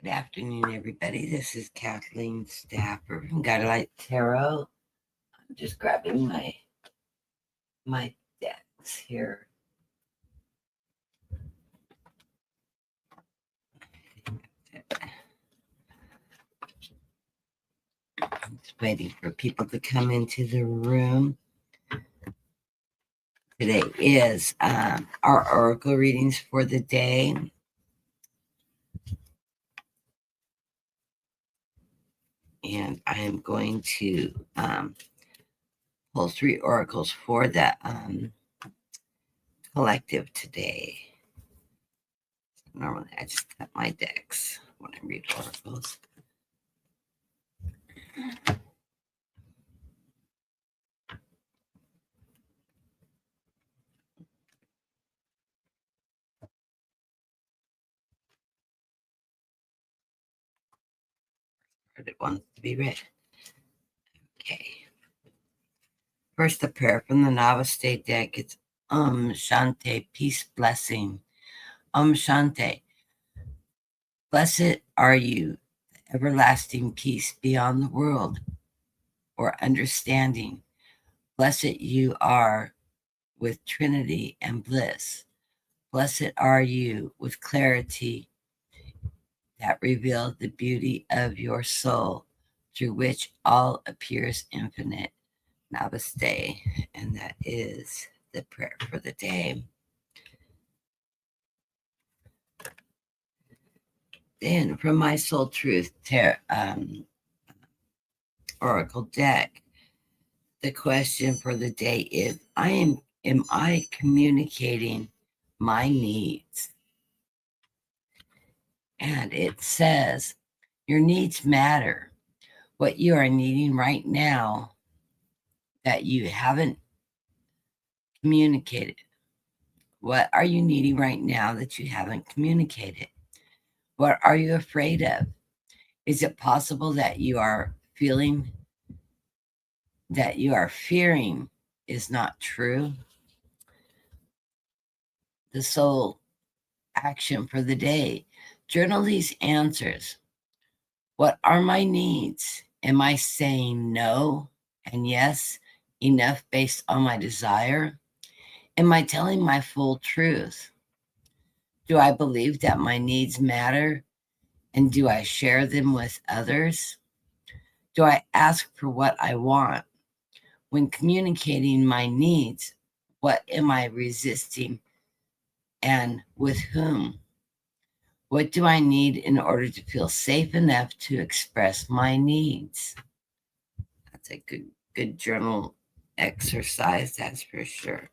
Good afternoon, everybody. This is Kathleen Stafford from Guided Light Tarot. I'm just grabbing my decks here. I'm just waiting for people to come into the room. Today is our oracle readings for the day. And I am going to pull 3 oracles for the collective today. Normally, I just cut my decks when I read oracles. But it wants to be read. Okay. First, the prayer from the Namaste deck. It's Shanti, peace, blessing. Shanti. Blessed are you, everlasting peace beyond the world or understanding. Blessed you are with Trinity and bliss. Blessed are you with clarity that reveals the beauty of your soul, through which all appears infinite. Namaste. And that is the prayer for the day. Then from my Soul Truth Oracle deck, the question for the day is, am I communicating my needs? And it says, your needs matter. What you are needing right now that you haven't communicated. What are you needing right now that you haven't communicated? What are you afraid of? Is it possible that you are feeling that you are fearing is not true? The soul action for the day. Journal these answers. What are my needs? Am I saying no and yes enough based on my desire? Am I telling my full truth? Do I believe that my needs matter? And do I share them with others? Do I ask for what I want? When communicating my needs, what am I resisting and with whom? What do I need in order to feel safe enough to express my needs? That's a good journal exercise, that's for sure.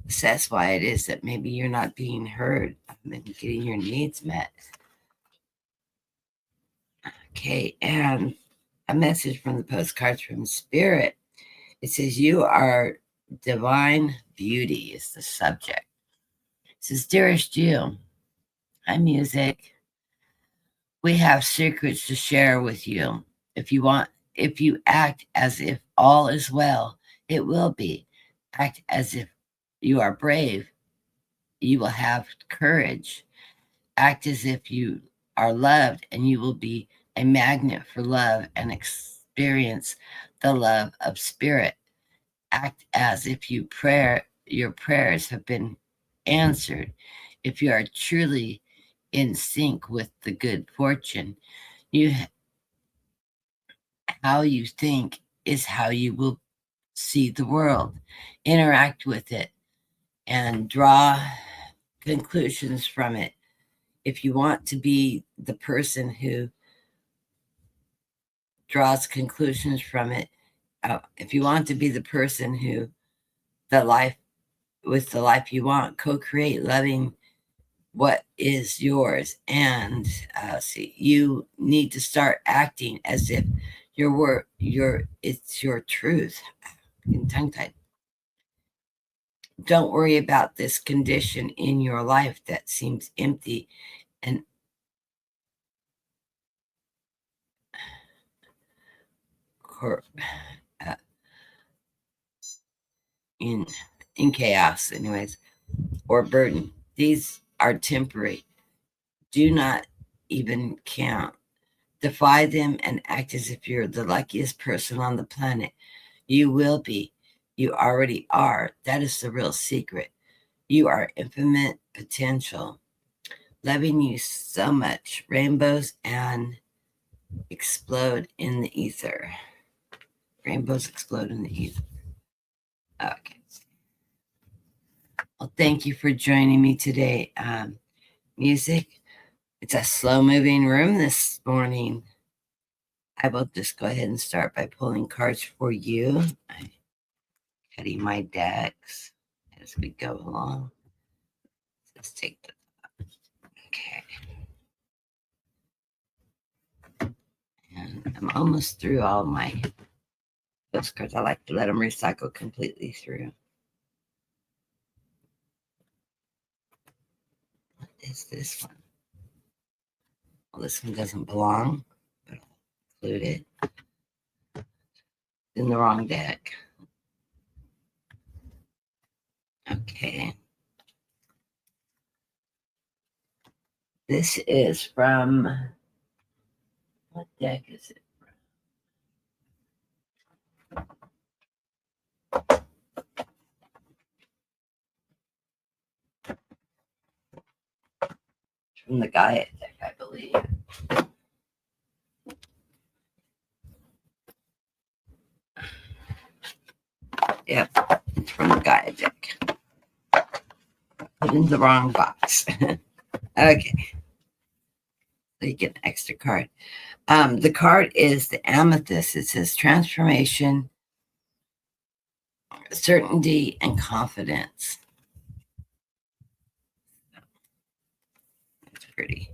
Assess why it is that maybe you're not being heard and getting your needs met. Okay, and a message from the postcards from Spirit. It says, you are divine beauty is the subject. It says, dearest you, hi music. We have secrets to share with you. If you act as if all is well, it will be. Act as if you are brave, you will have courage. Act as if you are loved, and you will be a magnet for love and experience the love of Spirit. Act as if your prayers have been answered. If you are truly in sync with the good fortune, how you think is how you will see the world, interact with it, and draw conclusions from it. If you want to be the person who draws conclusions from it, if you want to be the person who the life you want, co-create loving what is yours. And you need to start acting as if it's your truth. In tongue tied. Don't worry about this condition in your life that seems empty and in chaos, anyways, or burden. These are temporary. Do not even count. Defy them and act as if you're the luckiest person on the planet. You will be. You already are. That is the real secret. You are infinite potential. Loving you so much. Rainbows and explode in the ether. Rainbows explode in the ether. Okay. Well, thank you for joining me today. Music. It's a slow moving room this morning. I will just go ahead and start by pulling cards for you. I'm cutting my decks as we go along. Let's take the okay. And I'm almost through all my postcards. I like to let them recycle completely through. What is this one? Well, this one doesn't belong, but I'll include it. In the wrong deck. Okay. This is from, what deck is it from? It's from the Gaia deck, I believe. Yep, it's from the Gaia deck. Put in the wrong box. Okay. So you get an extra card. The card is the amethyst. It says transformation, certainty, and confidence. That's pretty.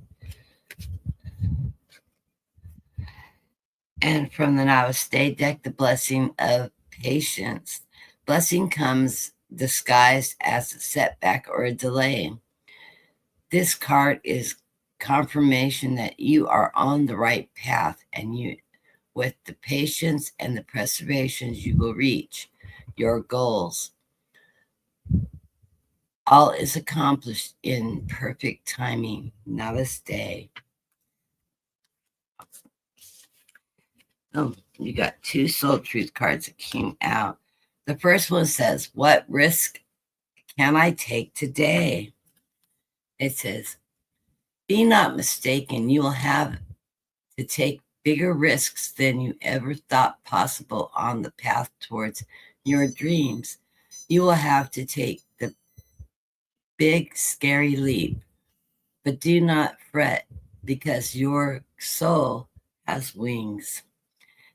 And from the Namaste deck, the blessing of patience. Blessing comes disguised as a setback or a delay. This card is confirmation that you are on the right path, and you, with the patience and the perseverance, you will reach your goals. All is accomplished in perfect timing. Namaste. Oh, you got two soul truth cards that came out. The first one says, what risk can I take today? It says, be not mistaken. You will have to take bigger risks than you ever thought possible on the path towards your dreams. You will have to take the big, scary leap, but do not fret because your soul has wings.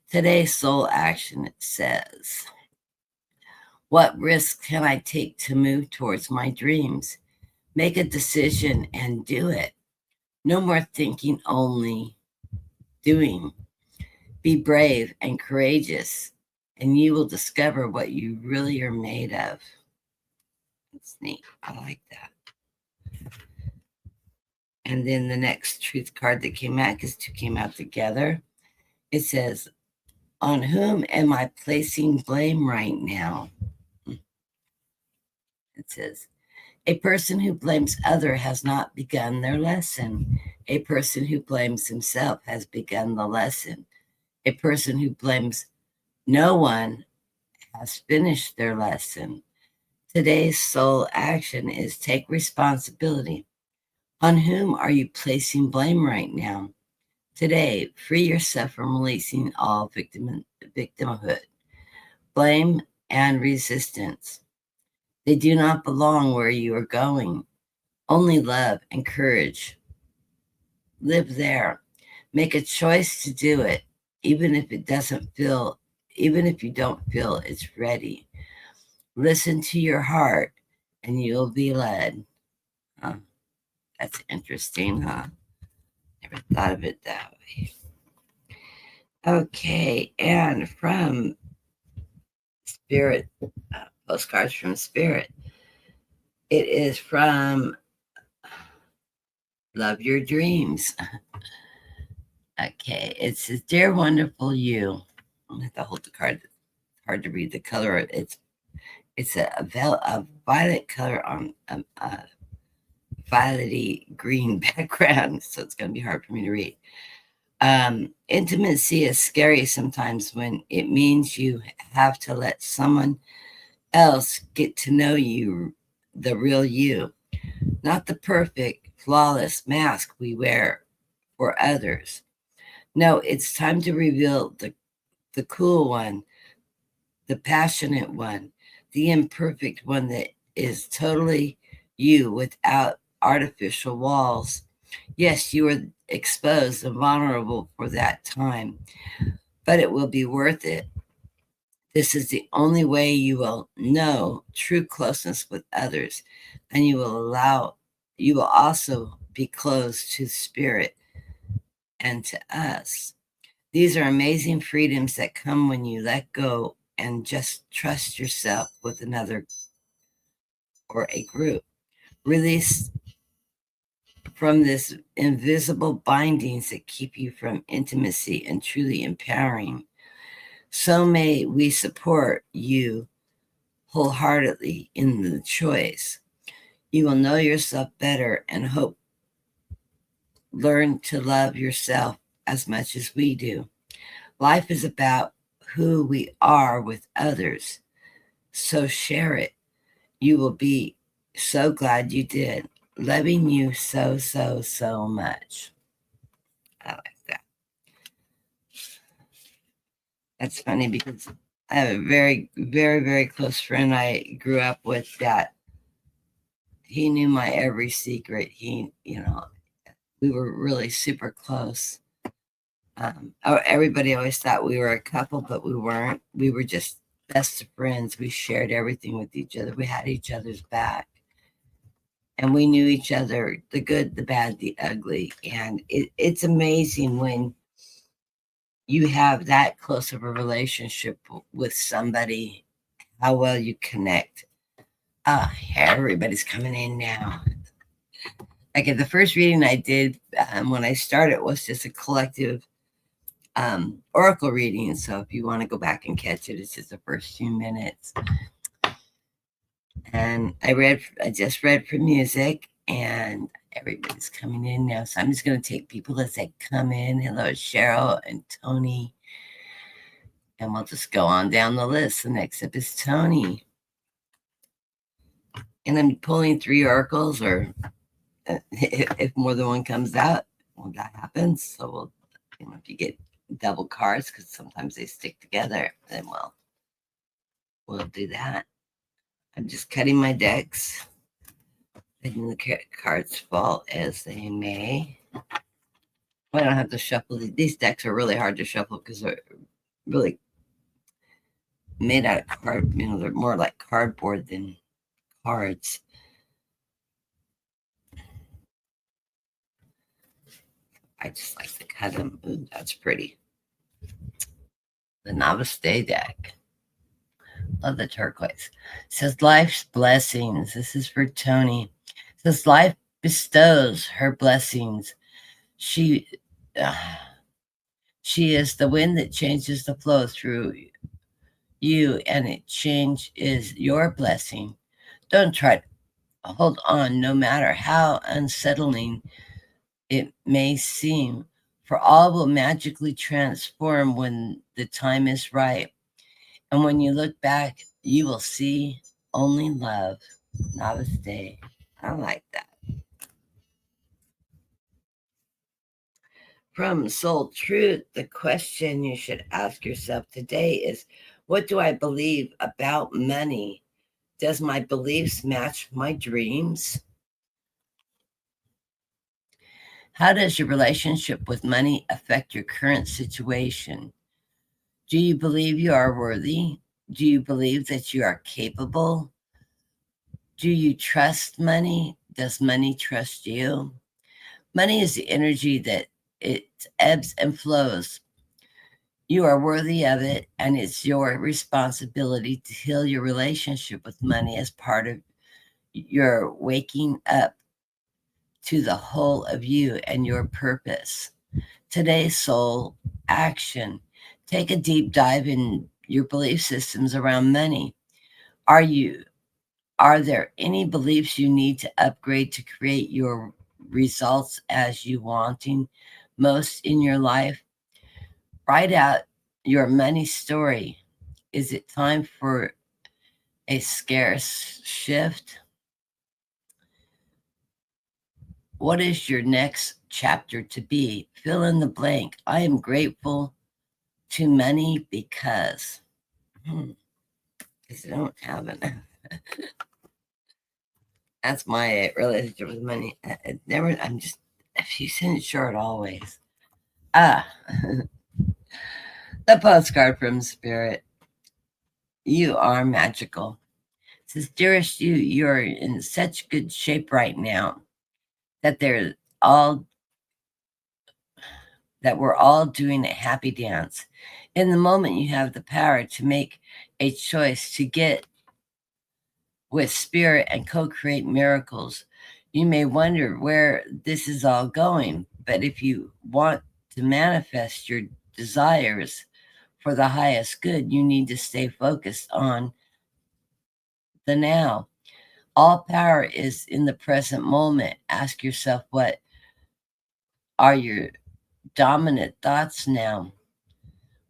Today's soul action, it says, what risks can I take to move towards my dreams? Make a decision and do it. No more thinking, only doing. Be brave and courageous, and you will discover what you really are made of. That's neat. I like that. And then the next truth card that came out, because two came out together, it says, on whom am I placing blame right now? It says, a person who blames other has not begun their lesson. A person who blames himself has begun the lesson. A person who blames no one has finished their lesson. Today's soul action is take responsibility. On whom are you placing blame right now? Today, free yourself from releasing all victimhood, blame, and resistance. They do not belong where you are going. Only love and courage. Live there. Make a choice to do it, even if you don't feel it's ready. Listen to your heart and you'll be led. Huh? That's interesting, huh? Never thought of it that way. Okay, and from Spirit, postcards from Spirit. It is from Love Your Dreams. Okay, it says, Dear Wonderful You. I have to hold the card. It's hard to read the color. It's a violet color on violety green background, so it's going to be hard for me to read. Intimacy is scary sometimes when it means you have to let someone else get to know you, the real you, not the perfect, flawless mask we wear for others. No, it's time to reveal the cool one, the passionate one, the imperfect one that is totally you without artificial walls. Yes, you are exposed and vulnerable for that time, but it will be worth it. This is the only way you will know true closeness with others, and you will also be close to spirit and to us. These are amazing freedoms that come when you let go and just trust yourself with another or a group. Release from this invisible bindings that keep you from intimacy and truly empowering. So may we support you wholeheartedly in the choice. You will know yourself better and hope learn to love yourself as much as we do. Life is about who we are with others, so share it. You will be so glad you did. Loving you so, so, so much. I like that. That's funny because I have a very, very, very close friend I grew up with that he knew my every secret. We were really super close. Everybody always thought we were a couple, but we weren't. We were just best of friends. We shared everything with each other. We had each other's back. And we knew each other, the good, the bad, the ugly. And it's amazing when you have that close of a relationship with somebody, how well you connect. Everybody's coming in now. Okay, the first reading I did when I started was just a collective oracle reading. So if you want to go back and catch it, it's just the first few minutes. And I just read for music, and everybody's coming in now. So I'm just going to take people as they come in. Hello, Cheryl and Tony. And we'll just go on down the list. The next up is Tony. And I'm pulling 3 oracles, or if more than one comes out, well, that happens. So if you get double cards, because sometimes they stick together, then we'll do that. I'm just cutting my decks, letting the cards fall as they may. I don't have to shuffle. These decks are really hard to shuffle because they're really made out of card. They're more like cardboard than cards. I just like to cut them. Ooh, that's pretty. The Namaste deck. Love the turquoise. It says life's blessings. This is for Tony. It says life bestows her blessings. She is the wind that changes the flow through you, and change is your blessing. Don't try to hold on, no matter how unsettling it may seem, for all will magically transform when the time is right. And when you look back, you will see only love. Namaste. I like that. From Soul Truth, the question you should ask yourself today is, what do I believe about money? Does my beliefs match my dreams? How does your relationship with money affect your current situation? Do you believe you are worthy? Do you believe that you are capable? Do you trust money? Does money trust you? Money is the energy that it ebbs and flows. You are worthy of it, and it's your responsibility to heal your relationship with money as part of your waking up to the whole of you and your purpose. Today's soul action. Take a deep dive in your belief systems around money. Are you Are there any beliefs you need to upgrade to create your results as you wanting most in your life? Write out your money story. Is it time for a scarce shift? What is your next chapter to be? Fill in the blank. I am grateful to money because I don't have enough. That's my relationship with money. I'm just a few cents short always. The postcard from Spirit. You are magical. It says, dearest you, you're in such good shape right now that we're all doing a happy dance. In the moment, you have the power to make a choice to get with Spirit and co-create miracles. You may wonder where this is all going, but if you want to manifest your desires for the highest good, you need to stay focused on the now. All power is in the present moment. Ask yourself, what are your dominant thoughts now?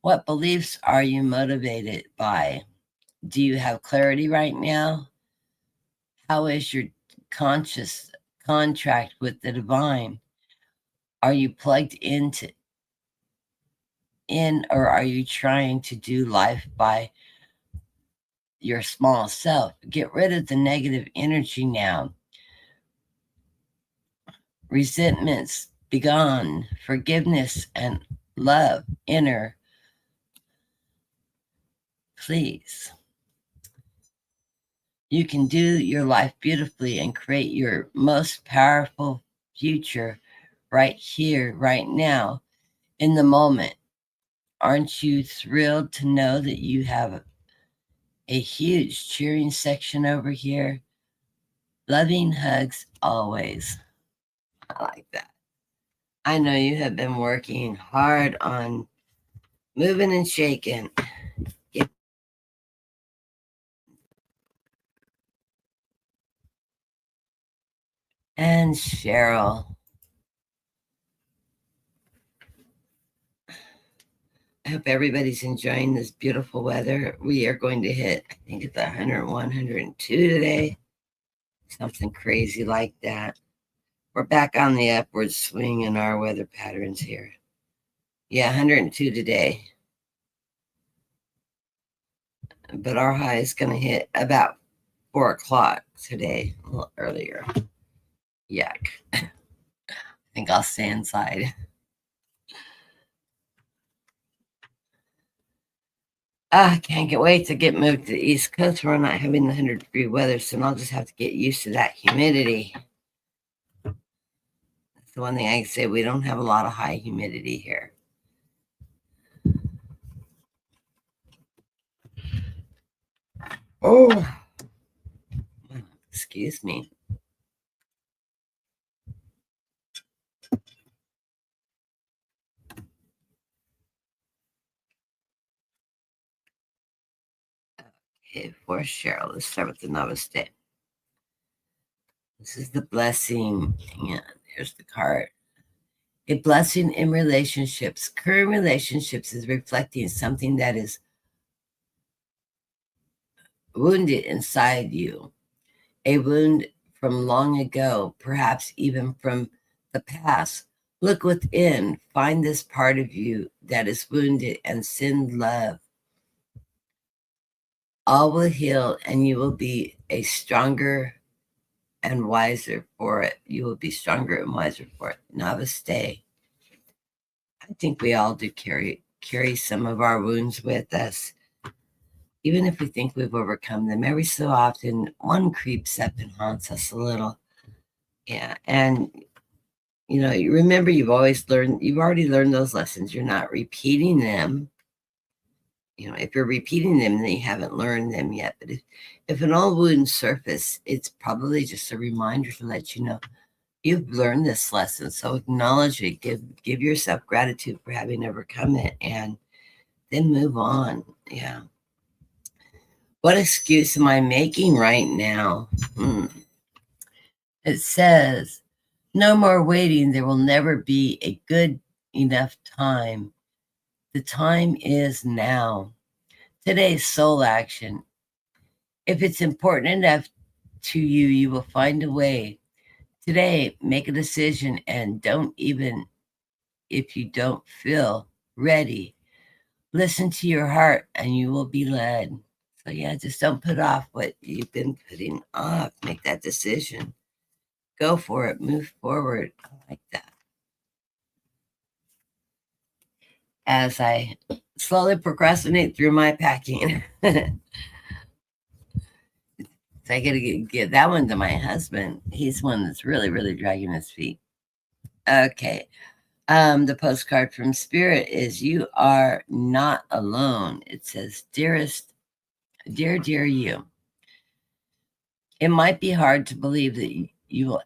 What beliefs are you motivated by? Do you have clarity right now? How is your conscious contract with the divine? Are you plugged in, or are you trying to do life by your small self? Get rid of the negative energy now. Resentments begone. Forgiveness and love enter. Please. You can do your life beautifully and create your most powerful future right here, right now, in the moment. Aren't you thrilled to know that you have a huge cheering section over here? Loving hugs always. I like that. I know you have been working hard on moving and shaking. And Cheryl. I hope everybody's enjoying this beautiful weather. We are going to hit, I think it's 101, 102 today. Something crazy like that. We're back on the upward swing in our weather patterns here. Yeah, 102 today. But our high is going to hit about 4 o'clock today, a little earlier. Yuck. I think I'll stay inside. I can't wait to get moved to the East Coast where we're not having the 100-degree weather, so I'll just have to get used to that humidity. That's the one thing I can say. We don't have a lot of high humidity here. Oh, excuse me. Okay, for Cheryl, let's start with the Namaste. This is the blessing. Yeah, here's the card. A blessing in relationships. Current relationships is reflecting something that is wounded inside you. A wound from long ago, perhaps even from the past. Look within, find this part of you that is wounded and send love. All will heal and you will be a stronger and wiser for it. You will be stronger and wiser for it. Namaste. I think we all do carry some of our wounds with us. Even if we think we've overcome them, every so often one creeps up and haunts us a little. Yeah. And you remember you've already learned those lessons. You're not repeating them. If you're repeating them, then you haven't learned them yet. But if an old wound surface, it's probably just a reminder to let you know you've learned this lesson. So acknowledge it, give yourself gratitude for having overcome it, and then move on. Yeah. What excuse am I making right now? It says, no more waiting. There will never be a good enough time. The time is now. Today's soul action. If it's important enough to you, you will find a way. Today, make a decision and don't even if you don't feel ready. Listen to your heart and you will be led. So, yeah, just don't put off what you've been putting off. Make that decision. Go for it. Move forward. I like that. As I slowly procrastinate through my packing. So I gotta get that one to my husband. He's one that's really, really dragging his feet. Okay. The postcard from Spirit is you are not alone. It says, dearest, dear you. It might be hard to believe that you'll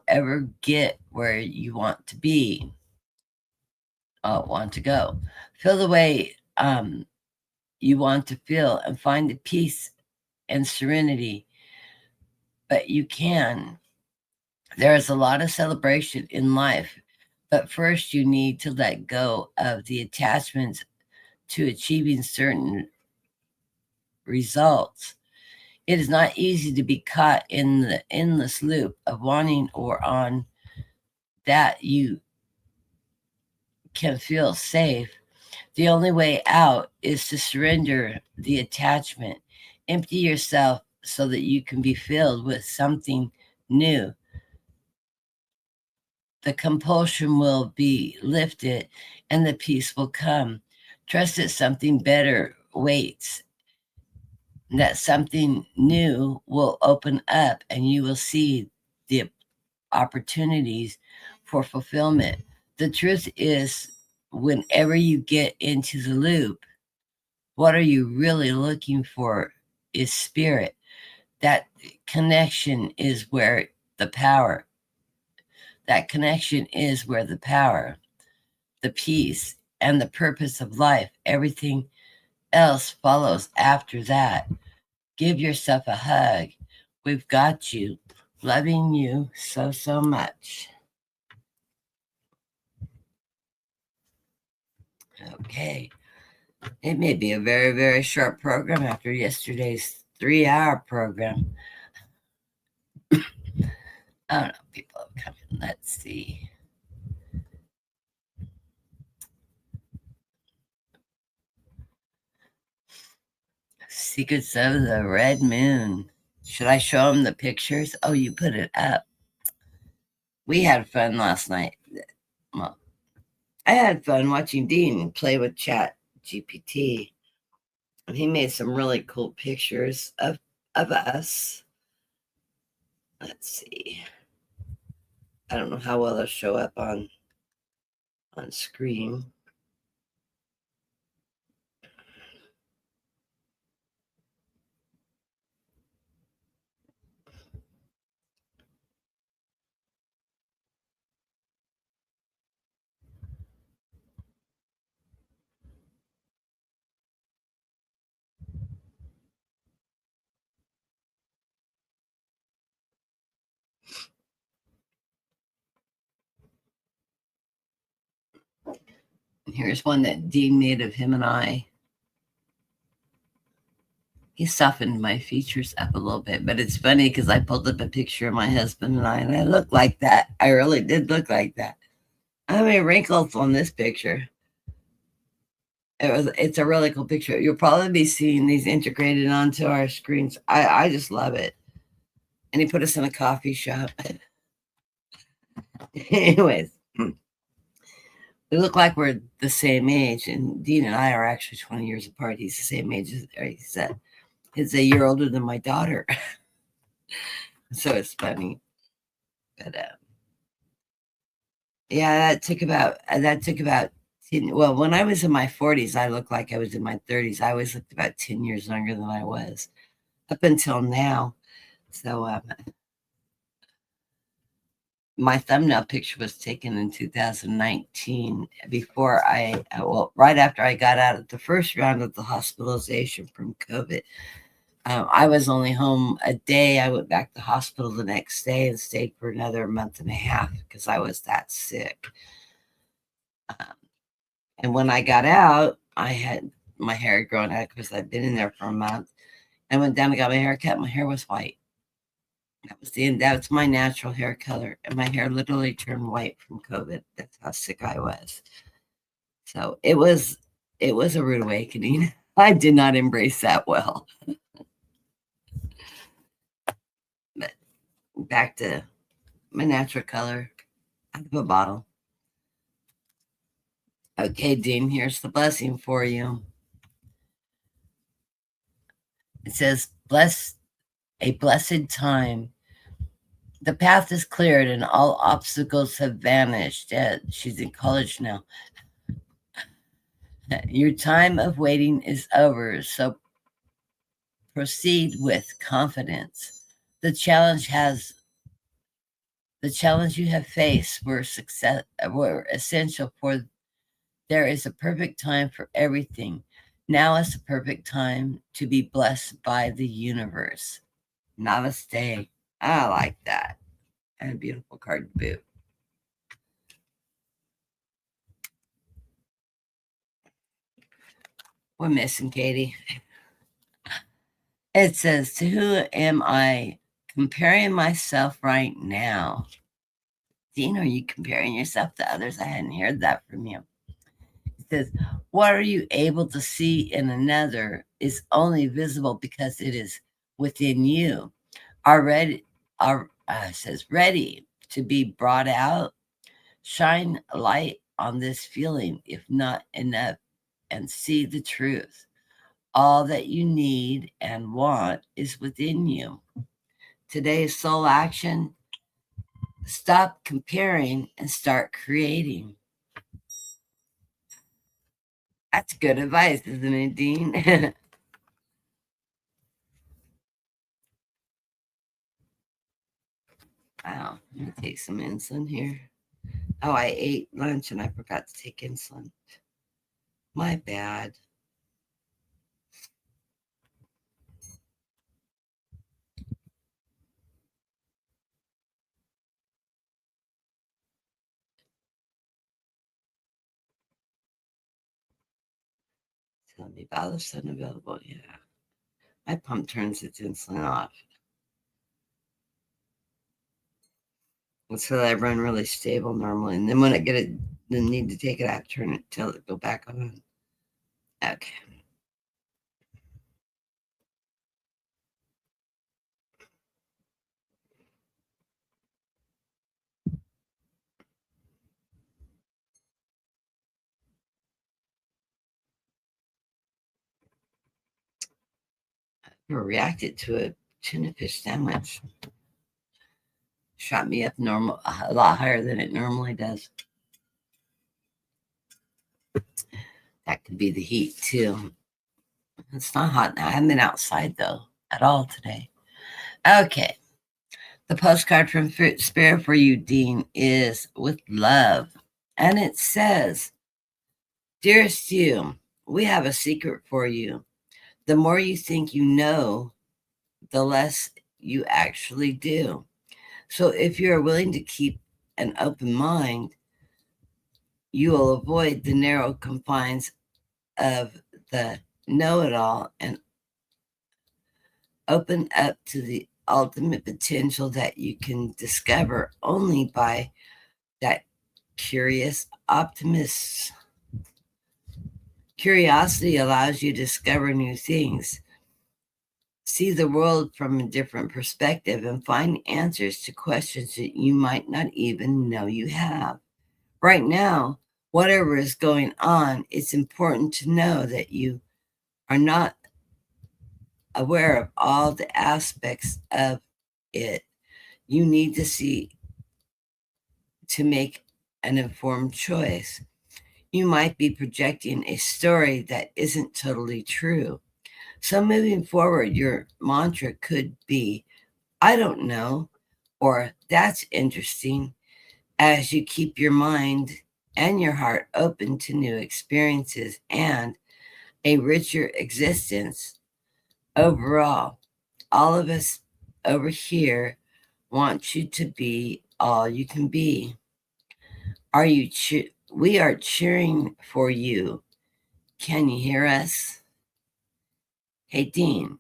ever get where you want to be, want to go. Feel the way you want to feel and find the peace and serenity. But you can. There is a lot of celebration in life, but first you need to let go of the attachments to achieving certain results. It is not easy to be caught in the endless loop of wanting or on that you can feel safe. The only way out is to surrender the attachment, empty yourself so that you can be filled with something new. The compulsion will be lifted and the peace will come. Trust that something better waits, that something new will open up and you will see the opportunities for fulfillment. The truth is, whenever you get into the loop, what are you really looking for is spirit. That connection is where the power, that connection is where the power, the peace, and the purpose of life, everything else follows after that. Give yourself a hug. We've got you. Loving you so, so much. Okay. It may be a very, very short program after yesterday's 3-hour program. I don't know. People have come in. Let's see. Secrets of the Red Moon. Should I show them the pictures? Oh, you put it up. We had fun last night. Well, I had fun watching Dean play with Chat GPT. And he made some really cool pictures of us. Let's see. I don't know how well they'll show up on screen. Here's one that Dean made of him and I. He softened my features up a little bit, but it's funny because I pulled up a picture of my husband and I looked like that. I really did look like that. How many wrinkles on this picture? It's a really cool picture. You'll probably be seeing these integrated onto our screens. I just love it. And he put us in a coffee shop. Anyways, we look like we're the same age, and Dean and I are actually 20 years apart. He's the same age as he said. He's a year older than my daughter. So it's funny. But yeah, that took about well, when I was in my 40s, I looked like I was in my 30s. I always looked about 10 years younger than I was up until now. So my thumbnail picture was taken in 2019 before right after I got out of the first round of the hospitalization from COVID. I was only home a day. I went back to the hospital the next day and stayed for another month and a half because I was that sick. And when I got out, I had my hair grown out because I'd been in there for a month. I went down and got my hair cut. My hair was white. That was the end. That's my natural hair color. And my hair literally turned white from COVID. That's how sick I was. So it was a rude awakening. I did not embrace that well. But back to my natural color out of a bottle. Okay, Dean, here's the blessing for you. It says, bless a blessed time. The path is cleared and all obstacles have vanished. Yeah, she's in college now. Your time of waiting is over, so proceed with confidence. The challenge you have faced were essential for. There is a perfect time for everything. Now is the perfect time to be blessed by the universe. Namaste. I like that. And a beautiful card to boot. We're missing Katie. It says, to who am I comparing myself right now? Dean, are you comparing yourself to others? I hadn't heard that from you. It says, what are you able to see in another is only visible because it is within you. Says, ready to be brought out. Shine a light on this feeling, if not enough, and see the truth. All that you need and want is within you. Today's soul action, stop comparing and start creating. That's good advice, isn't it, Dean? Wow, let me take some insulin here. Oh, I ate lunch and I forgot to take insulin. My bad. Tell me about the unavailable. Yeah. My pump turns its insulin off. And so I run really stable normally. And then when I get it, the need to take it out, turn it till it go back on. Okay. I reacted to a tuna fish sandwich. Shot me up a lot higher than it normally does. That could be the heat too. It's not hot now. I haven't been outside though at all today. Okay. The postcard from Spirit for you, Dean, is with love. And it says, dearest you, we have a secret for you. The more you think you know, the less you actually do. So if you're willing to keep an open mind, you will avoid the narrow confines of the know-it-all and open up to the ultimate potential that you can discover only by that curious optimist. Curiosity allows you to discover new things, see the world from a different perspective, and find answers to questions that you might not even know you have. Right now, whatever is going on, it's important to know that you are not aware of all the aspects of it. You need to see to make an informed choice. You might be projecting a story that isn't totally true. So moving forward, your mantra could be, I don't know, or that's interesting. as you keep your mind and your heart open to new experiences and a richer existence overall. All of us over here want you to be all you can be. We are cheering for you. Can you hear us? Hey, Dean,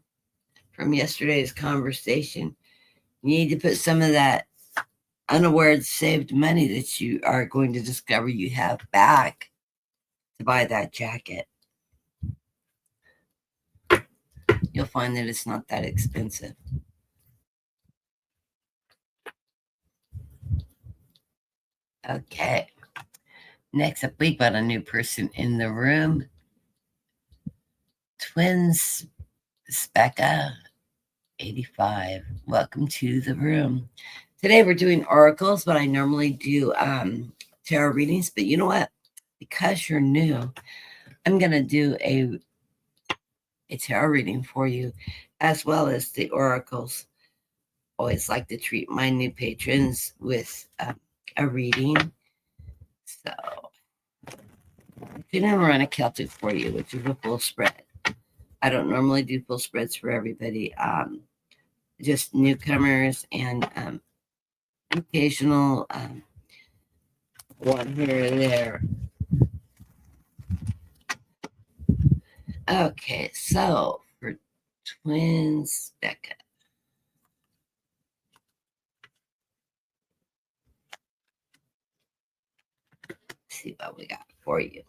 from yesterday's conversation, you need to put some of that unaware saved money that you are going to discover you have back to buy that jacket. You'll find that it's not that expensive. Okay. Next up, we got a new person in the room. Twins Specca 85. Welcome to the room. Today we're doing oracles, but I normally do tarot readings. But you know what? Because you're new, I'm going to do a tarot reading for you as well as the oracles. Always like to treat my new patrons with a reading. So I'm going to run a Celtic for you, which is a full spread. I don't normally do full spreads for everybody. Just newcomers and occasional one here or there. Okay, so for twins, Becca. Let's see what we got for you.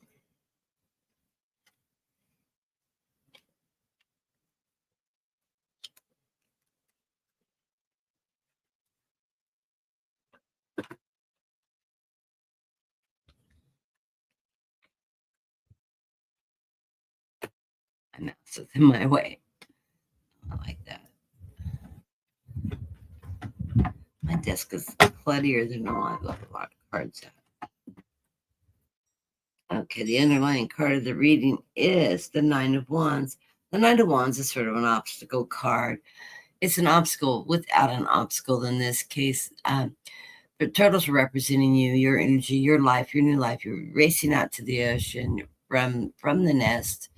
And that's what's in my way. I like that. My desk is cluttier than normal. I've got a lot of cards out. Okay, the underlying card of the reading is the Nine of Wands. The Nine of Wands is sort of an obstacle card. It's an obstacle without an obstacle in this case. The turtles are representing you, your energy, your life, your new life. You're racing out to the ocean from the nest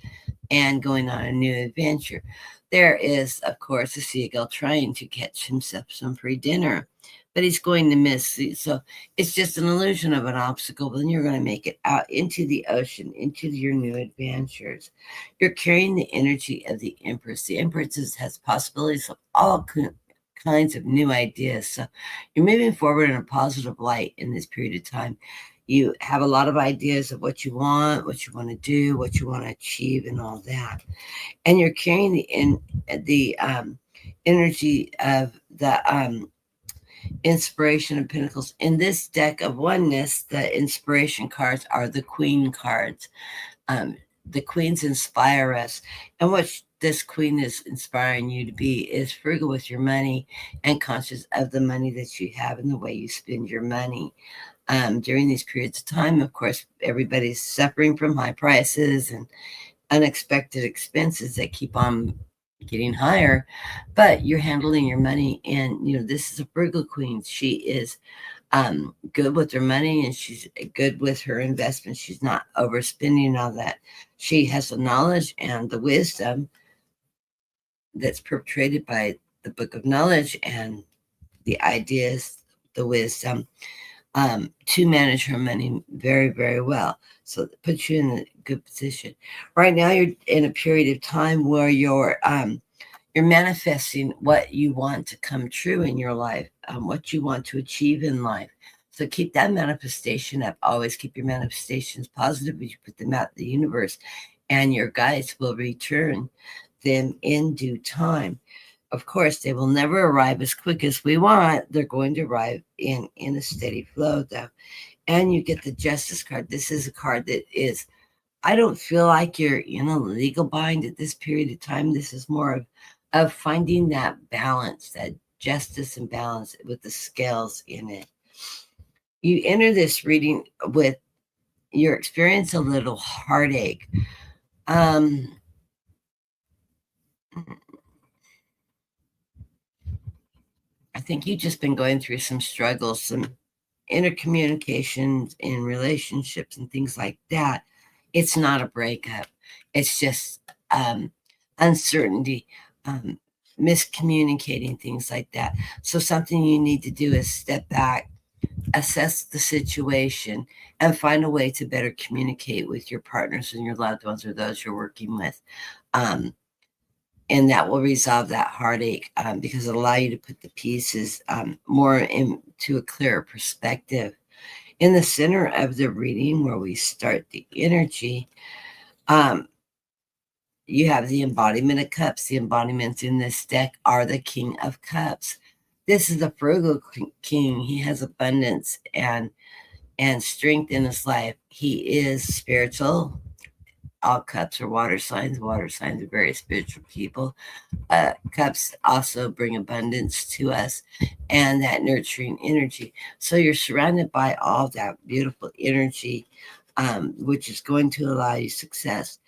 and going on a new adventure. There is, of course, a seagull trying to catch himself some free dinner, but he's going to miss. So it's just an illusion of an obstacle, but then you're going to make it out into the ocean, into your new adventures. You're carrying the energy of the Empress. The Empress has possibilities of all kinds of new ideas. So you're moving forward in a positive light in this period of time. You have a lot of ideas of what you want to do, what you want to achieve, and all that. And you're carrying the energy of the inspiration of pentacles. In this deck of oneness, the inspiration cards are the queen cards. The queens inspire us. And what this queen is inspiring you to be is frugal with your money and conscious of the money that you have and the way you spend your money. During these periods of time, of course, everybody's suffering from high prices and unexpected expenses that keep on getting higher, but you're handling your money. And this is a frugal queen. She is good with her money and she's good with her investments. She's not overspending all that. She has the knowledge and the wisdom that's perpetrated by the book of knowledge and the ideas, the wisdom, to manage her money very, very well. So it puts you in a good position. Right now, you're in a period of time where you're manifesting what you want to come true in your life, what you want to achieve in life. So keep that manifestation up. Always keep your manifestations positive as you put them out in the universe, and your guides will return them in due time. Of course, they will never arrive as quick as we want. They're going to arrive in a steady flow, though. And you get the Justice card. This is a card that is, I don't feel like you're in a legal bind at this period of time. This is more of finding that balance, that justice and balance with the scales in it. You enter this reading with your experience a little heartache. I think you've just been going through some struggles, some intercommunications in relationships and things like that, it's not a breakup. It's just uncertainty, miscommunicating, things like that. So something you need to do is step back, assess the situation, and find a way to better communicate with your partners and your loved ones or those you're working with. And that will resolve that heartache, because it'll allow you to put the pieces more into a clearer perspective. In the center of the reading, where we start the energy, you have the embodiment of cups. The embodiments in this deck are the King of Cups. This is the frugal king. He has abundance and strength in his life. He is spiritual. All cups are water signs. Water signs are very spiritual people. Cups also bring abundance to us and that nurturing energy. So you're surrounded by all that beautiful energy, which is going to allow you success.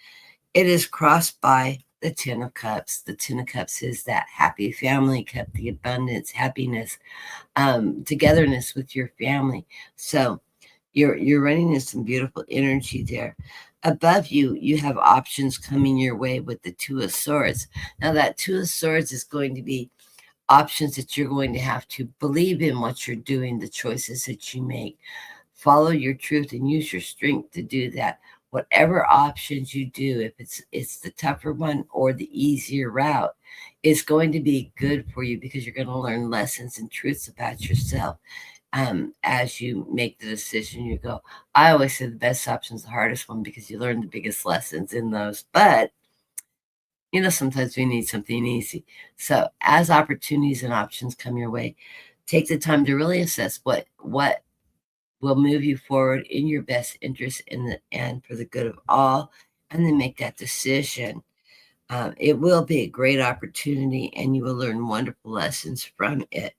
It is crossed by the Ten of Cups. The Ten of Cups is that happy family cup, the abundance, happiness, togetherness with your family. So you're running in some beautiful energy there. Above you, you have options coming your way with the Two of Swords. Now, that Two of Swords is going to be options that you're going to have to believe in what you're doing, the choices that you make. Follow your truth and use your strength to do that. Whatever options you do, if it's the tougher one or the easier route, is going to be good for you, because you're going to learn lessons and truths about yourself. As you make the decision, you go, I always say the best option is the hardest one, because you learn the biggest lessons in those. But, sometimes we need something easy. So as opportunities and options come your way, take the time to really assess what will move you forward in your best interest and for the good of all, and then make that decision. It will be a great opportunity, and you will learn wonderful lessons from it.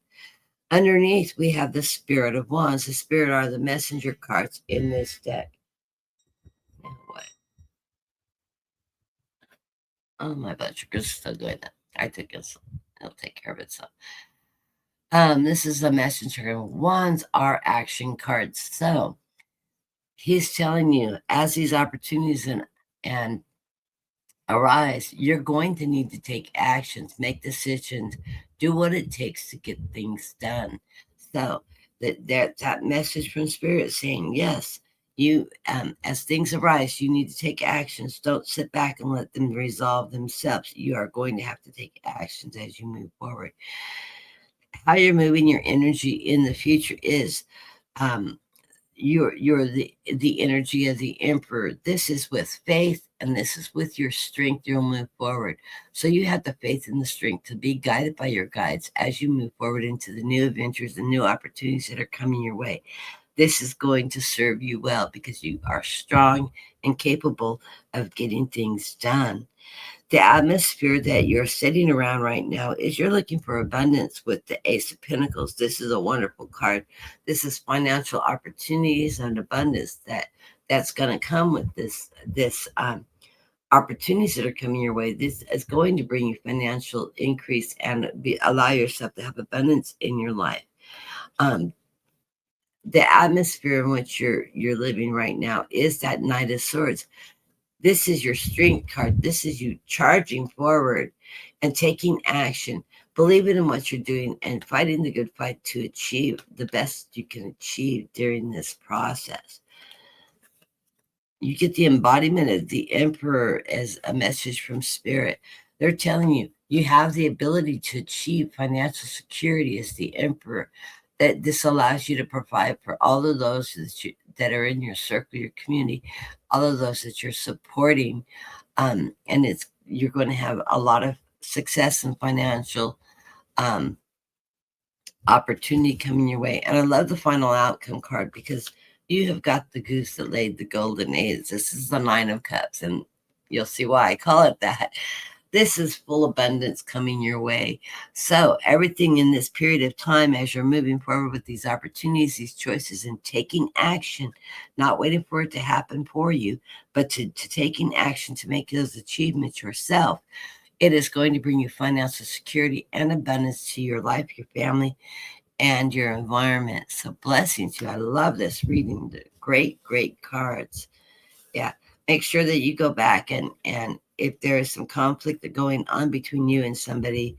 Underneath, we have the Spirit of Wands. The Spirit are the messenger cards in this deck. Now what? Oh, my blood sugar's still doing that. I think it'll take care of itself. This is the messenger. Wands are action cards. So he's telling you, as these opportunities and arise, you're going to need to take actions, make decisions, do what it takes to get things done. So that message from Spirit saying, yes, you, as things arise, you need to take actions. Don't sit back and let them resolve themselves. You are going to have to take actions as you move forward. How you're moving your energy in the future is, you're the energy of the Emperor. This is with faith, and this is with your strength. You'll move forward. So you have the faith and the strength to be guided by your guides as you move forward into the new adventures and new opportunities that are coming your way. This is going to serve you well, because you are strong and capable of getting things done. The atmosphere that you're sitting around right now is, you're looking for abundance with the Ace of Pentacles. This is a wonderful card. This is financial opportunities and abundance that's going to come with this opportunities that are coming your way. This is going to bring you financial increase and allow yourself to have abundance in your life. The atmosphere in which you're living right now is that Knight of Swords. This is your strength card. This is you charging forward and taking action, believing in what you're doing, and fighting the good fight to achieve the best you can achieve during this process. You get the embodiment of the Emperor as a message from Spirit. They're telling you, you have the ability to achieve financial security as the Emperor. That this allows you to provide for all of those that are in your circle, your community, all of those that you're supporting, and you're going to have a lot of success and financial opportunity coming your way. And I love the final outcome card, because you have got the goose that laid the golden eggs. This is the Nine of Cups, and you'll see why I call it that. This is full abundance coming your way. So everything in this period of time, as you're moving forward with these opportunities, these choices, and taking action, not waiting for it to happen for you, but to taking action to make those achievements yourself, it is going to bring you financial security and abundance to your life, your family, and your environment. So blessings to you. I love this reading. The great, great cards. Yeah. Make sure that you go back and if there is some conflict going on between you and somebody,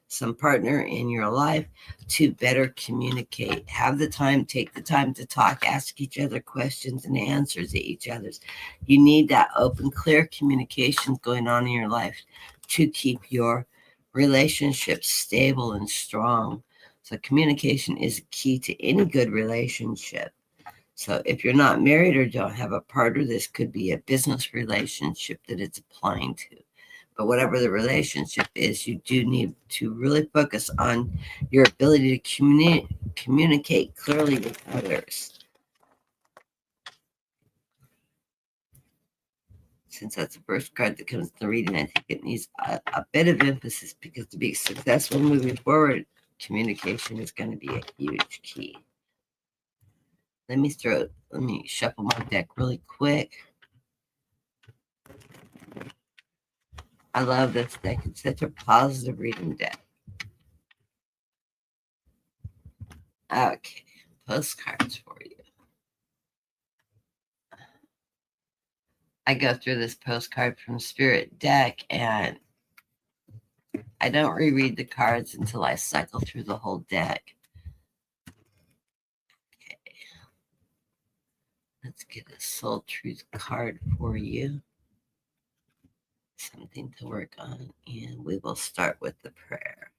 some partner in your life, to better communicate. Have the time, take the time to talk, ask each other questions and answers to each other's. You need that open, clear communication going on in your life to keep your relationship stable and strong. So communication is key to any good relationship. So if you're not married or don't have a partner, this could be a business relationship that it's applying to. But whatever the relationship is, you do need to really focus on your ability to communicate clearly with others. Since that's the first card that comes to the reading, I think it needs a bit of emphasis, because to be successful moving forward, communication is going to be a huge key. Let me shuffle my deck really quick. I love this deck. It's such a positive reading deck. Okay, postcards for you. I go through this postcard from Spirit deck, and I don't reread the cards until I cycle through the whole deck. Okay. Let's get a Soul Truth card for you. Something to work on, and we will start with the prayer.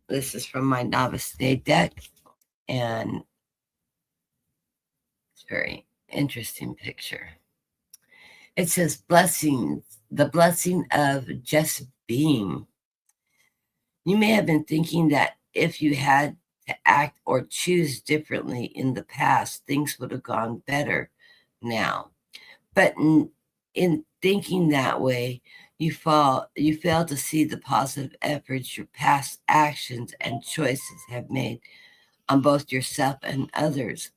This is from my Novice Day deck, and it's a very interesting picture. It says blessings, the blessing of just being. You may have been thinking that if you had to act or choose differently in the past, things would have gone better now. But in thinking that way, you fail to see the positive efforts your past actions and choices have made on both yourself and others.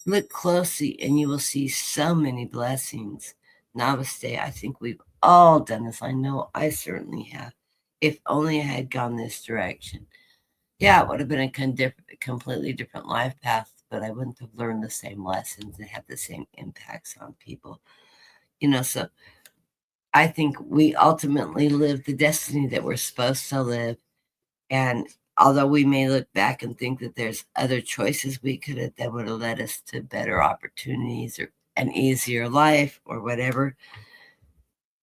Look closely and you will see so many blessings. Namaste. I think we've all done this. I know I certainly have. If only I had gone this direction. Yeah, it would have been a completely different life path, but I wouldn't have learned the same lessons and had the same impacts on people. So I think we ultimately live the destiny that we're supposed to live. And although we may look back and think that there's other choices we could have that would have led us to better opportunities or an easier life or whatever,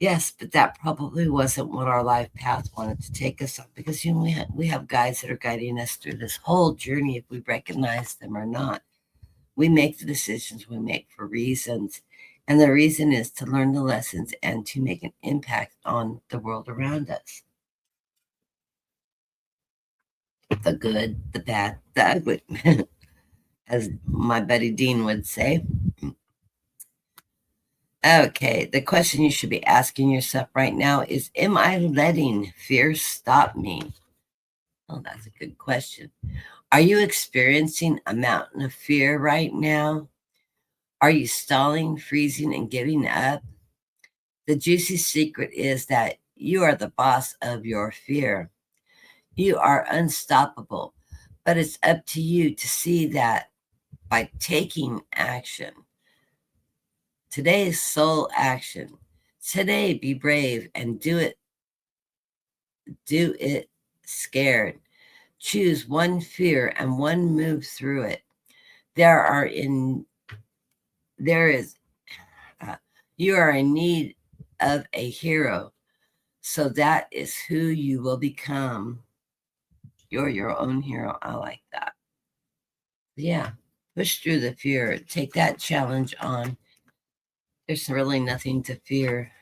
yes, but that probably wasn't what our life path wanted to take us on, because we have guides that are guiding us through this whole journey, if we recognize them or not. We make the decisions we make for reasons, and the reason is to learn the lessons and to make an impact on the world around us. The good, the bad, the ugly, as my buddy Dean would say. Okay, the question you should be asking yourself right now is, am I letting fear stop me? Oh, that's a good question. Are you experiencing a mountain of fear right now? Are you stalling, freezing, and giving up? The juicy secret is that you are the boss of your fear. You are unstoppable, but it's up to you to see that by taking action. Today's soul action. Today, be brave and do it. Do it scared. Choose one fear and one move through it. You are in need of a hero. So that is who you will become. You're your own hero. I like that. Yeah. Push through the fear. Take that challenge on. There's really nothing to fear.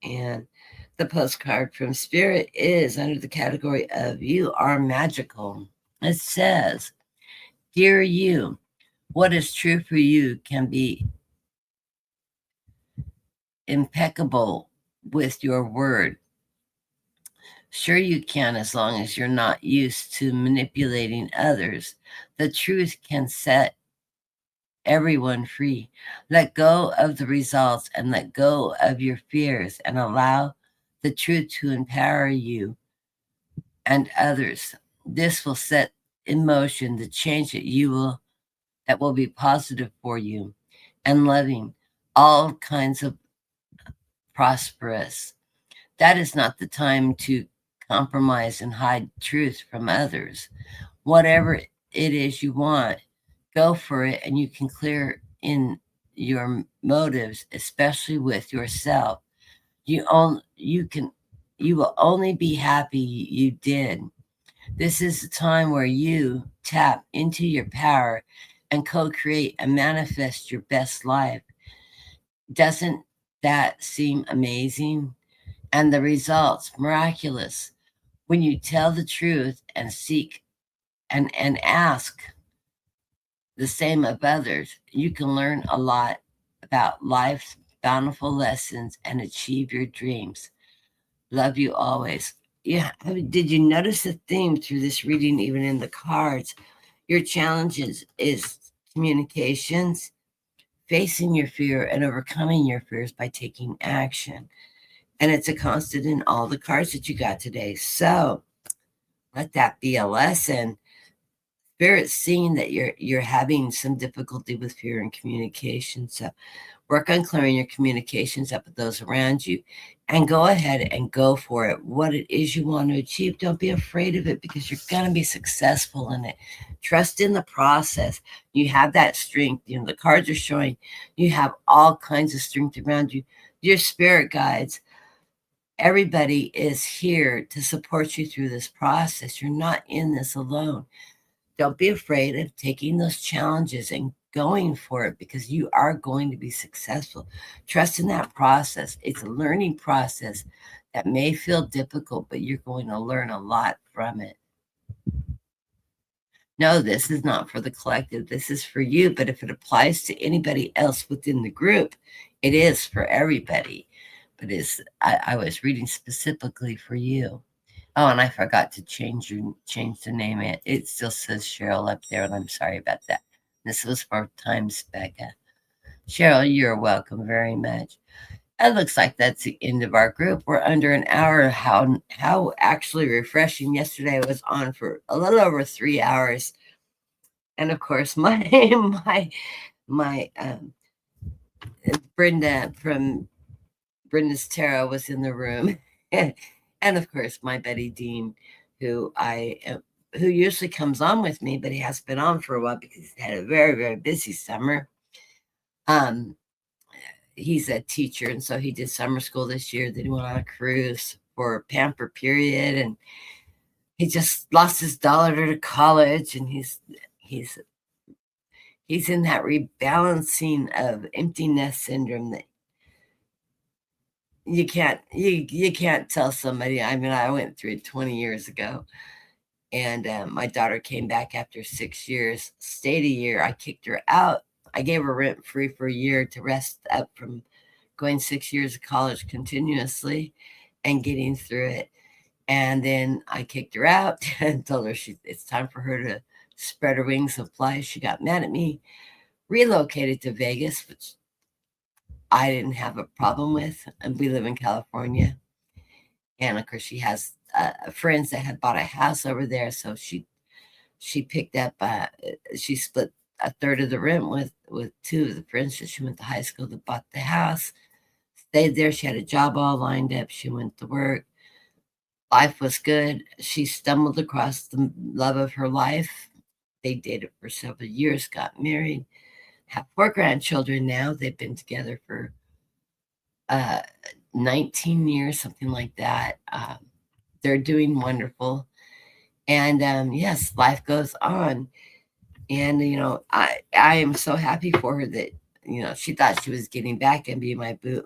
And the postcard from Spirit is under the category of You Are Magical. It says, Dear you, what is true for you can be impeccable with your word. Sure you can, as long as you're not used to manipulating others. The truth can set everyone free. Let go of the results and let go of your fears and allow the truth to empower you and others. This will set in motion the change that will be positive for you and loving, all kinds of prosperous. That is not the time to compromise and hide truth from others. Whatever it is you want, go for it, and you can clear in your motives, especially with yourself. You will only be happy you did. This is a time where you tap into your power and co-create and manifest your best life. Doesn't that seem amazing? And the results miraculous when you tell the truth and seek and ask the same of others. You can learn a lot about life's bountiful lessons and achieve your dreams. Love you always. Yeah, did you notice a theme through this reading, even in the cards? Your challenges is communications, facing your fear and overcoming your fears by taking action. And it's a constant in all the cards that you got today. So let that be a lesson. Spirit's seeing that you're having some difficulty with fear and communication. So work on clearing your communications up with those around you and go ahead and go for it. What it is you want to achieve, don't be afraid of it because you're going to be successful in it. Trust in the process. You have that strength. You know, the cards are showing you have all kinds of strength around you. Your spirit guides, everybody is here to support you through this process. You're not in this alone. Don't be afraid of taking those challenges and going for it because you are going to be successful. Trust in that process. It's a learning process that may feel difficult, but you're going to learn a lot from it. No, this is not for the collective. This is for you. But if it applies to anybody else within the group, it is for everybody. But I was reading specifically for you. Oh, and I forgot to change the name. It still says Cheryl up there, and I'm sorry about that. This was for Times Becca. Cheryl, you're welcome very much. It looks like that's the end of our group. We're under an hour. How actually refreshing. Yesterday I was on for a little over 3 hours. And of course, my Brenda from Brenda's Tarot was in the room. And of course, my Betty Dean, who usually comes on with me, but he has been on for a while because he's had a very, very busy summer. He's a teacher, and so he did summer school this year. Then he went on a cruise for a pamper period, and he just lost his dollar to college, and he's in that rebalancing of empty nest syndrome that you can't tell somebody. I mean, I went through it 20 years ago, and my daughter came back after 6 years, stayed a year. I kicked her out. I gave her rent free for a year to rest up from going 6 years of college continuously and getting through it. And then I kicked her out and told her it's time for her to spread her wings and fly. She got mad at me, relocated to Vegas, which I didn't have a problem with. And we live in California. And of course, she has friends that had bought a house over there. So she picked up, she split a third of the rent with two of the friends that she went to high school that bought the house. Stayed there. She had a job all lined up. She went to work. Life was good. She stumbled across the love of her life. They dated for several years, got married, have 4 grandchildren now. They've been together for 19 years, something like that. They're doing wonderful. And yes, life goes on. And, I am so happy for her that, she thought she was getting back and be my boot,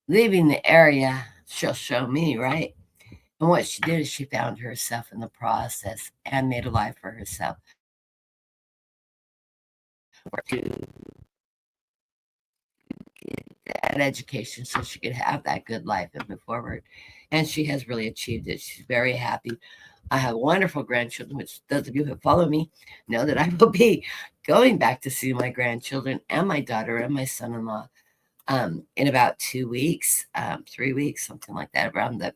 leaving the area. She'll show me, right? And what she did is she found herself in the process and made a life for herself. To get an education so she could have that good life and move forward. And she has really achieved it. She's very happy. I have wonderful grandchildren, which those of you who follow me know that I will be going back to see my grandchildren and my daughter and my son-in-law in about 2 weeks, 3 weeks, something like that, around the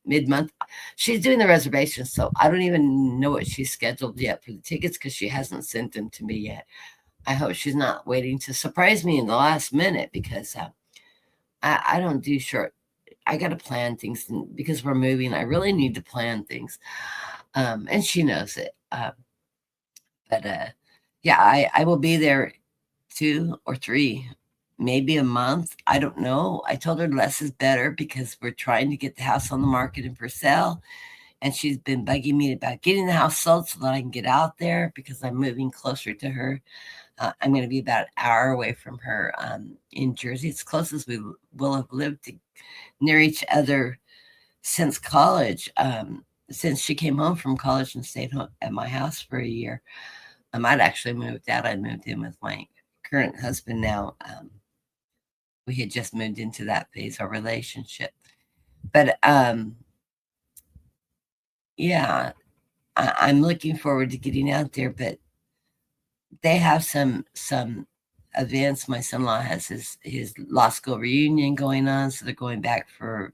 mid-month. She's doing the reservations, so I don't even know what she's scheduled yet for the tickets because she hasn't sent them to me yet. I hope she's not waiting to surprise me in the last minute because I don't do short. I got to plan things because we're moving. I really need to plan things, and she knows it. But yeah, I will be there 2 or 3, maybe a month. I don't know. I told her less is better because we're trying to get the house on the market and for sale. And she's been bugging me about getting the house sold so that I can get out there because I'm moving closer to her. I'm going to be about an hour away from her in Jersey. It's close as we will have lived near each other since college. Since she came home from college and stayed home at my house for a year. I'd actually moved out. I moved in with my current husband now. We had just moved into that phase of our relationship. But yeah, I'm looking forward to getting out there. But they have some events. My son-in-law has his law school reunion going on, so they're going back for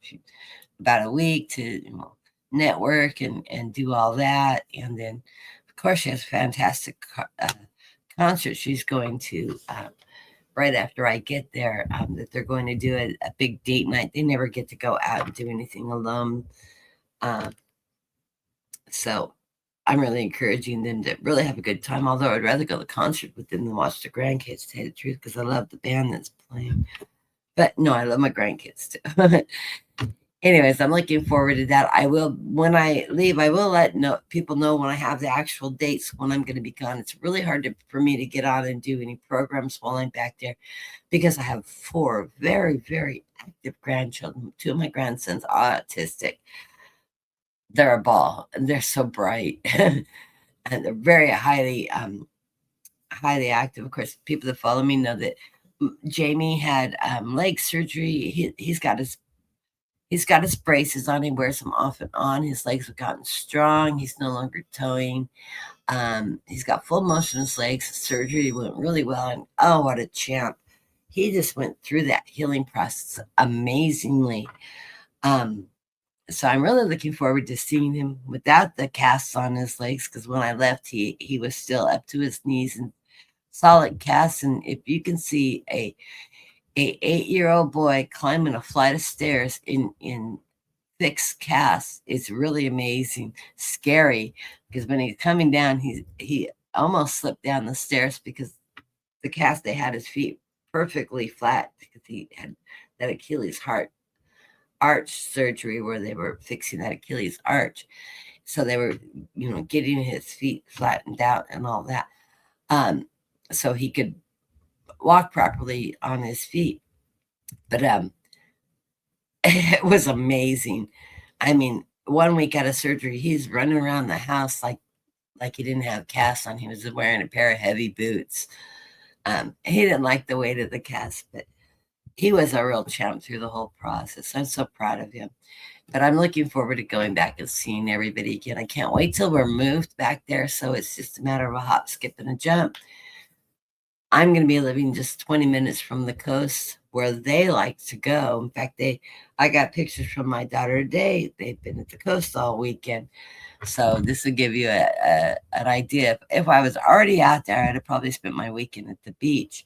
about a week to network and do all that. And then, of course, she has a fantastic concert she's going to right after I get there, that they're going to do a big date night. They never get to go out and do anything alone. So I'm really encouraging them to really have a good time, although I'd rather go to the concert with them than watch the grandkids, to tell you the truth, because I love the band that's playing. But no, I love my grandkids too. Anyways, I'm looking forward to that. I will, when I leave, I will let people know when I have the actual dates when I'm going to be gone. It's really hard for me to get on and do any programs while I'm back there because I have 4 very, very active grandchildren. 2 of my grandsons are autistic. They're a ball, and they're so bright, and they're very highly active. Of course, people that follow me know that Jamie had leg surgery. He's got his braces on. He wears them off and on. His legs have gotten strong. He's no longer towing. He's got full motion in his legs. Surgery went really well, and oh, what a champ! He just went through that healing process amazingly. So I'm really looking forward to seeing him without the casts on his legs, because when I left, he was still up to his knees in solid casts. And if you can see a 8-year-old boy climbing a flight of stairs in fixed casts, it's really amazing, scary, because when he's coming down, he almost slipped down the stairs because the cast, they had his feet perfectly flat because he had that Achilles arch surgery where they were fixing that Achilles arch. So they were, getting his feet flattened out and all that. So he could walk properly on his feet. But it was amazing. I mean, 1 week out of surgery, he's running around the house like he didn't have casts on. He was wearing a pair of heavy boots. He didn't like the weight of the cast, but he was a real champ through the whole process. I'm so proud of him. But I'm looking forward to going back and seeing everybody again. I can't wait till we're moved back there. So it's just a matter of a hop, skip, and a jump. I'm going to be living just 20 minutes from the coast where they like to go. In fact, I got pictures from my daughter today. They've been at the coast all weekend. So this will give you an idea. If I was already out there, I'd have probably spent my weekend at the beach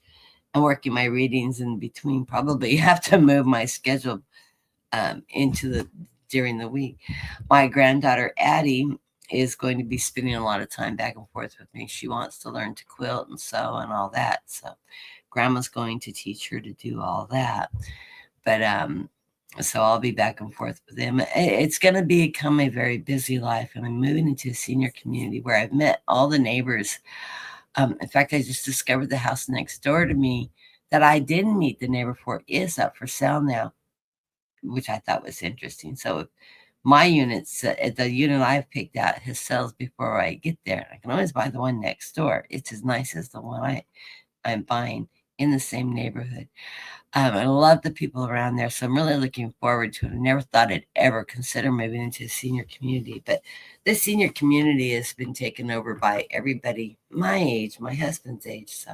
and working my readings in between. Probably have to move my schedule during the week. My granddaughter Addie is going to be spending a lot of time back and forth with me. She wants to learn to quilt and sew and all that. So grandma's going to teach her to do all that. But so I'll be back and forth with them. It's going to become a very busy life, and I'm moving into a senior community where I've met all the neighbors. In fact, I just discovered the house next door to me that I didn't meet the neighbor for is up for sale now, which I thought was interesting. So my units, the unit I've picked out, has sells before I get there. I can always buy the one next door. It's as nice as the one I'm buying in the same neighborhood. I love the people around there, so I'm really looking forward to it. I never thought I'd ever consider moving into a senior community, but this senior community has been taken over by everybody my age, my husband's age. So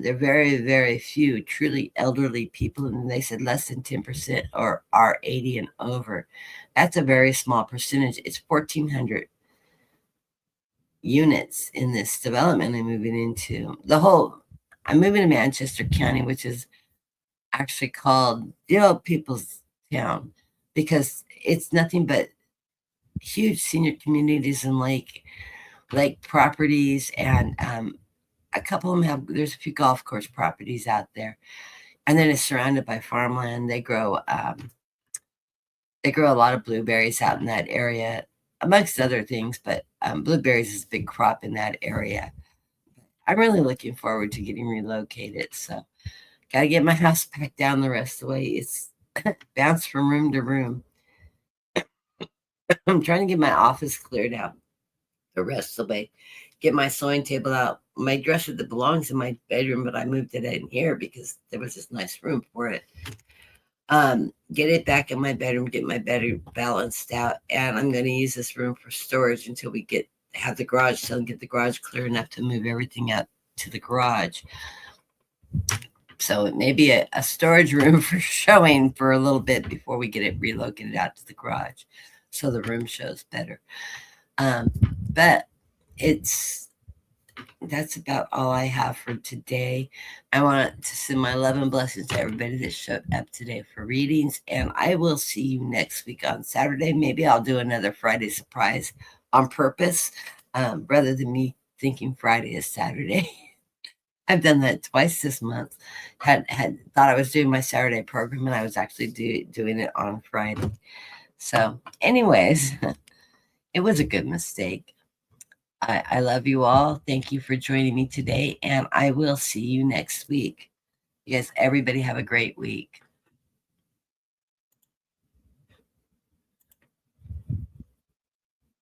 They're very, very few truly elderly people, and they said less than 10% are 80 and over. That's a very small percentage. It's 1,400 units in this development I'm moving into. I'm moving to Manchester County, which is actually called the old people's town, because it's nothing but huge senior communities and lake properties, and a couple of them there's a few golf course properties out there, and then it's surrounded by farmland. They grow a lot of blueberries out in that area, amongst other things, but blueberries is a big crop in that area. I'm really looking forward to getting relocated. So, gotta get my house packed down the rest of the way. It's bounced from room to room. I'm trying to get my office cleared out the rest of the way. Get my sewing table out. My dresser that belongs in my bedroom, but I moved it in here because there was this nice room for it. Get it back in my bedroom, get my bedroom balanced out, and I'm going to use this room for storage until we have the garage sale and get the garage clear enough to move everything out to the garage. So it may be a storage room for showing for a little bit before we get it relocated out to the garage, so the room shows better. But that's about all I have for today. I want to send my love and blessings to everybody that showed up today for readings, and I will see you next week on Saturday. Maybe I'll do another Friday surprise on purpose, rather than me thinking Friday is Saturday. I've done that twice this month. Had thought I was doing my Saturday program, and I was actually doing it on Friday. So, anyways, it was a good mistake. I love you all. Thank you for joining me today, and I will see you next week. You guys, everybody have a great week.